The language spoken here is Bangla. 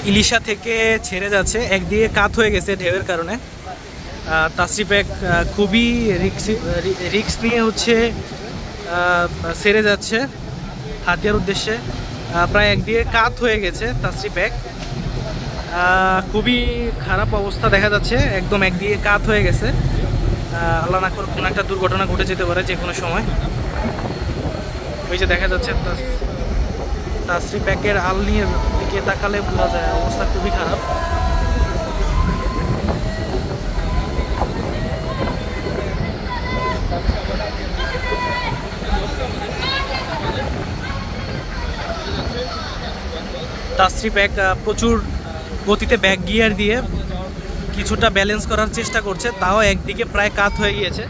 ইলিশা থেকে ছেড়ে যাচ্ছে, একদিকে কাত হয়ে গেছে ঢেউয়ের কারণে। তাসরিফ এক খুবই রিক্স নিয়ে হচ্ছে ছেড়ে যাচ্ছে হাতিয়ার উদ্দেশ্যে। প্রায় একদিকে কাত হয়ে গেছে তাসরিফ এক, খুবই খারাপ অবস্থা দেখা যাচ্ছে, একদম একদিকে কাত হয়ে গেছে। আল্লাহ না করে কোনো একটা দুর্ঘটনা ঘটে যেতে পারে যে কোনো সময়। ওই যে দেখা যাচ্ছে তাসরিফ একের আলনির দিকে তাকালে বোঝা যায় অবস্থা খুবই খারাপ। তাসরিফ এক প্রচুর গতিতে ব্যাক গিয়ার দিয়ে কিছুটা ব্যালেন্স করার চেষ্টা করছে, তাও একদিকে প্রায় কাত হয়ে গিয়েছে।